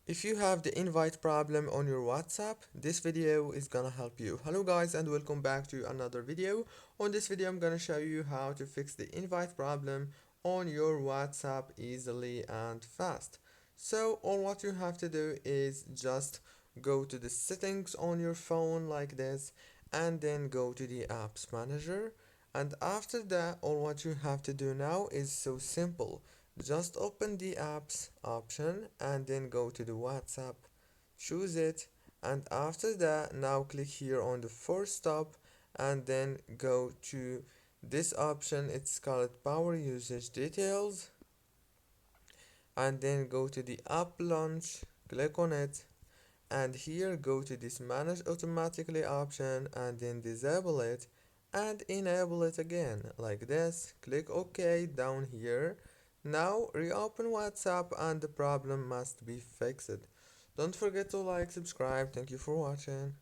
If you have the invite problem on your WhatsApp, this video is gonna help you. Hello guys and welcome back to another video. On this video I'm gonna show you how to fix the invite problem on your WhatsApp easily and fast. So all what you have to do is just go to the settings on your phone like this and then go to the apps manager, and after that all what you have to do now is so simple. Just open the apps option and then go to the WhatsApp, choose it, and after that now click here on the force stop and then go to this option. It's called power usage details, and then go to the app launch, click on it, and here go to this manage automatically option and then disable it and enable it again like this. Click OK down here. Now reopen WhatsApp and the problem must be fixed. Don't forget to like, subscribe. Thank you for watching.